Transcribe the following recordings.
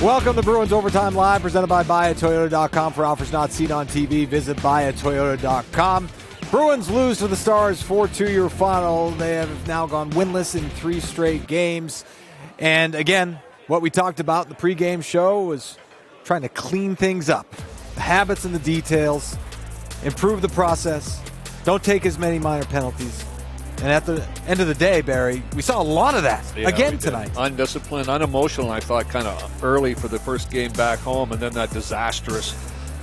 Welcome to Bruins Overtime Live, presented by BuyAToyota.com. For offers not seen on TV, visit BuyAToyota.com. Bruins lose to the Stars 4-2 your final. They have now gone winless in 3 straight games. And again, what we talked about in the pregame show was trying to clean things up. The habits and the details, improve the process, don't take as many minor penalties. And at the end of the day, Barry, we saw a lot of that again tonight. Undisciplined, unemotional, I thought, kind of early for the first game back home, and then that disastrous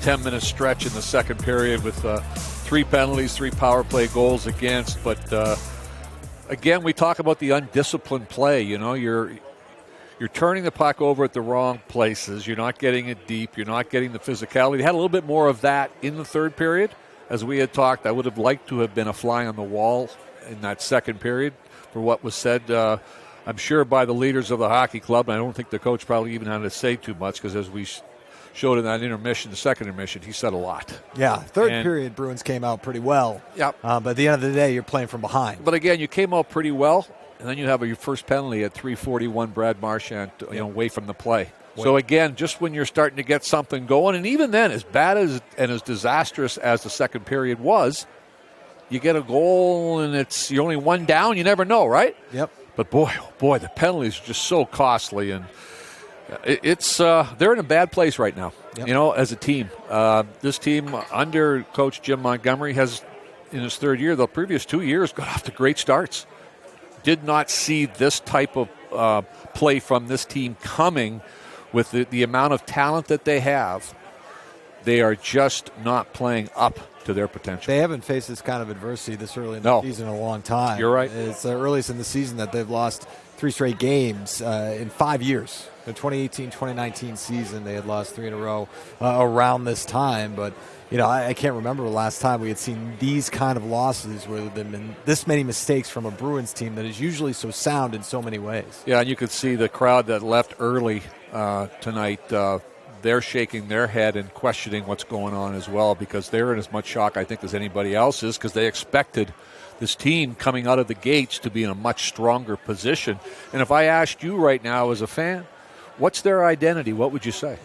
10-minute stretch in the second period with 3 penalties, 3 power play goals against. But again, we talk about the undisciplined play. You know, you're turning the puck over at the wrong places. You're not getting it deep. You're not getting the physicality. They had a little bit more of that in the third period. As we had talked, I would have liked to have been a fly on the wall in that second period for what was said, I'm sure, by the leaders of the hockey club. And I don't think the coach probably even had to say too much, because as we showed in that intermission, the second intermission, he said a lot. Yeah, third period, Bruins came out pretty well. Yep. But at the end of the day, you're playing from behind. But again, you came out pretty well, and then you have your first penalty at 3:41, Brad Marchand, away from the play. So again, just when you're starting to get something going, and even then, as bad as and as disastrous as the second period was, you get a goal and you're only one down. You never know, right? Yep. But boy, oh boy, the penalties are just so costly, and they're in a bad place right now. Yep. As a team, this team under Coach Jim Montgomery has, in his third year, the previous 2 years, got off to great starts. Did not see this type of play from this team coming with the amount of talent that they have. They are just not playing up to their potential. They haven't faced this kind of adversity this early in the season in a long time. You're right. It's the earliest in the season that they've lost 3 straight games in 5 years. The 2018-2019 season, they had lost 3 in a row around this time. But, I can't remember the last time we had seen these kind of losses where there have been this many mistakes from a Bruins team that is usually so sound in so many ways. Yeah, and you could see the crowd that left early tonight. They're shaking their head and questioning what's going on as well, because they're in as much shock, I think, as anybody else is, because they expected this team coming out of the gates to be in a much stronger position. And if I asked you right now as a fan, what's their identity, what would you say?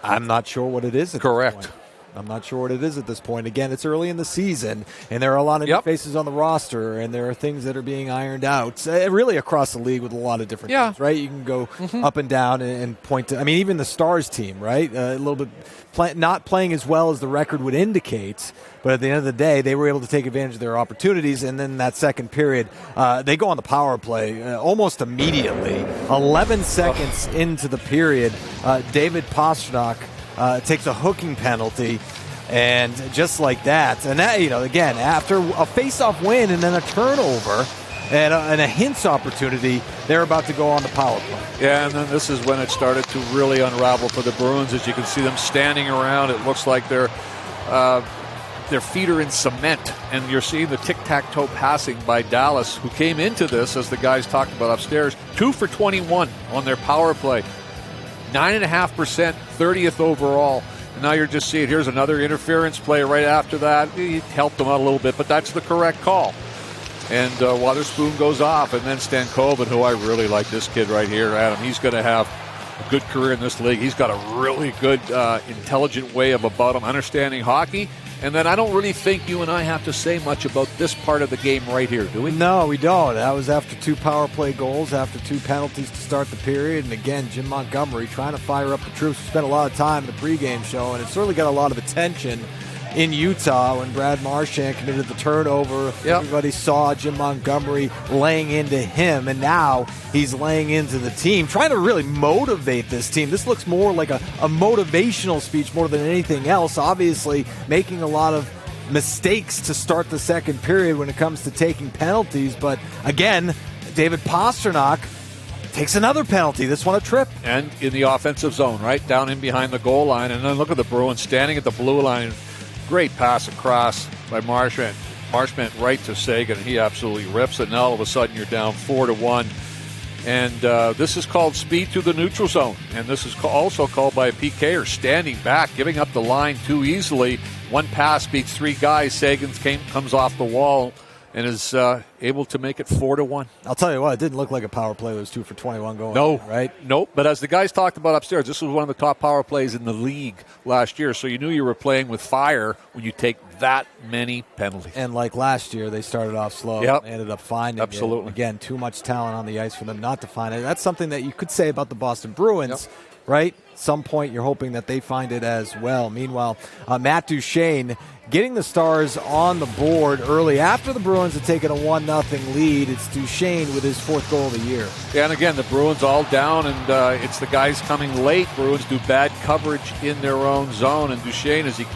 I'm not sure what it is. Correct. I'm not sure what it is at this point. Again, it's early in the season, and there are a lot of new faces on the roster, and there are things that are being ironed out, really across the league with a lot of different things, right? You can go up and down and point to, even the Stars team, right? A little bit not playing as well as the record would indicate, but at the end of the day, they were able to take advantage of their opportunities, and then that second period, they go on the power play almost immediately. 11 seconds into the period, David Pastrnak takes a hooking penalty, and just like that, and that, again, after a face-off win and then a turnover and a Hintz opportunity, they're about to go on the power play. Yeah, and then this is when it started to really unravel for the Bruins. As you can see them standing around, it looks like their feet are in cement, and you're seeing the tic-tac-toe passing by Dallas, who came into this, as the guys talked about upstairs, 2 for 21 on their power play. 9.5%, 30th overall. And now you're just seeing, here's another interference play right after that. He helped them out a little bit, but that's the correct call. And Witherspoon goes off, and then Stankoven, who I really like this kid right here, Adam. He's going to have a good career in this league. He's got a really good, intelligent way about him, understanding hockey. And then I don't really think you and I have to say much about this part of the game right here, do we? No, we don't. That was after 2 power play goals, after 2 penalties to start the period. And again, Jim Montgomery trying to fire up the troops. We spent a lot of time in the pregame show, and it certainly got a lot of attention in Utah when Brad Marchand committed the turnover. Everybody saw Jim Montgomery laying into him, and now he's laying into the team, trying to really motivate this team. This looks more like a motivational speech more than anything else. Obviously, making a lot of mistakes to start the second period when it comes to taking penalties. But again, David Pastrnak takes another penalty, this one a trip. And in the offensive zone, right down in behind the goal line. And then look at the Bruins standing at the blue line. Great pass across by Marchand. Marchand right to Seguin, and he absolutely rips it. Now all of a sudden you're down 4-1. And this is called speed to the neutral zone. And this is also called by a PKer standing back, giving up the line too easily. One pass beats 3 guys. Seguin comes off the wall and is able to make it 4-1. I'll tell you what, it didn't look like a power play. It was 2 for 21 going. No, right? Nope. But as the guys talked about upstairs, this was one of the top power plays in the league last year. So you knew you were playing with fire when you take that many penalties. And like last year, they started off slow and ended up finding Absolutely. it. Again, too much talent on the ice for them not to find it. That's something that you could say about the Boston Bruins. Right? Some point you're hoping that they find it as well. Meanwhile, Matt Duchene getting the Stars on the board early after the Bruins had taken a 1-0 lead. It's Duchene with his 4th goal of the year. Yeah, and again, the Bruins all down, and it's the guys coming late. Bruins do bad coverage in their own zone, and Duchene, as he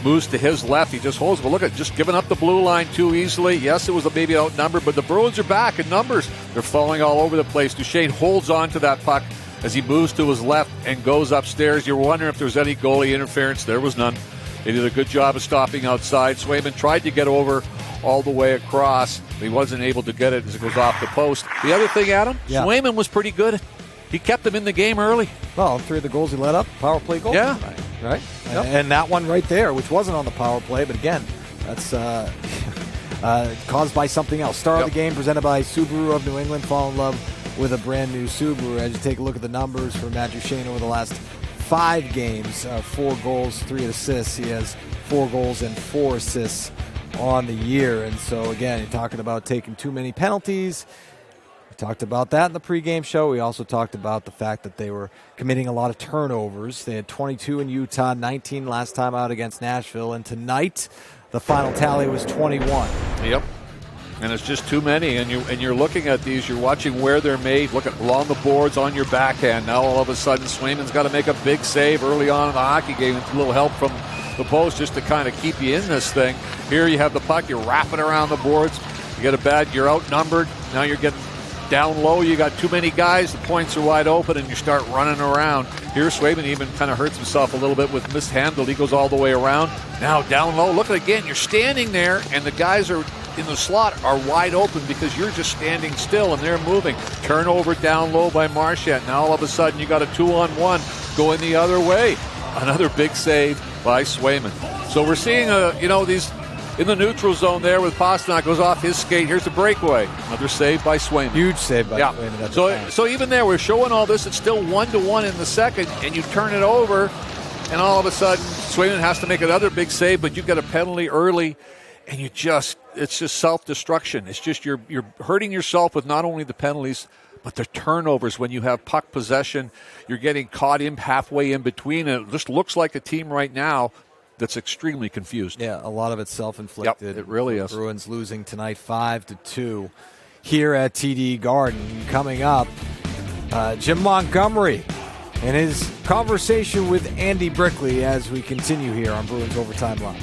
moves to his left, he just holds. But look at just giving up the blue line too easily. Yes, it was a maybe outnumbered, but the Bruins are back in numbers. They're falling all over the place. Duchene holds on to that puck as he moves to his left and goes upstairs. You're wondering if there was any goalie interference. There was none. They did a good job of stopping outside. Swayman tried to get over all the way across. He wasn't able to get it as it goes off the post. The other thing, Adam, Swayman was pretty good. He kept them in the game early. Well, 3 of the goals he let up, power play goals. Yeah. Right? Yep. And that one right there, which wasn't on the power play, but again, that's caused by something else. Star of the game presented by Subaru of New England. Fall in love with a brand new Subaru. As you take a look at the numbers for Matt Duchene over the last 5 games, 4 goals, 3 assists. He has 4 goals and 4 assists on the year. And so, again, you're talking about taking too many penalties. We talked about that in the pregame show. We also talked about the fact that they were committing a lot of turnovers. They had 22 in Utah, 19 last time out against Nashville. And tonight, the final tally was 21. Yep. And it's just too many, and you're looking at these, you're watching where they're made, look at along the boards on your backhand. Now all of a sudden Swayman's got to make a big save early on in the hockey game with a little help from the post just to kind of keep you in this thing. Here you have the puck, you're wrapping around the boards, you get a bad, you're outnumbered, now you're getting down low, you got too many guys, the points are wide open, and you start running around. Here Swayman even kind of hurts himself a little bit with mishandled. He goes all the way around. Now down low, look at it again, you're standing there, and the guys are in the slot are wide open because you're just standing still and they're moving. Turnover down low by Marchand. Now all of a sudden you got a 2-on-1 going the other way. Another big save by Swayman. So we're seeing these in the neutral zone there with Pastrnak goes off his skate. Here's the breakaway. Another save by Swayman. Huge save by Swayman. So even there, we're showing all this. It's still 1-1 in the second, and you turn it over, and all of a sudden Swayman has to make another big save, but you get a penalty early. And it's just self-destruction. It's just you're hurting yourself with not only the penalties, but the turnovers. When you have puck possession, you're getting caught in halfway in between. And it just looks like a team right now that's extremely confused. Yeah, a lot of it's self-inflicted. Yep, it really is. Bruins losing tonight 5-2 here at TD Garden. Coming up, Jim Montgomery and his conversation with Andy Brickley as we continue here on Bruins Overtime Live.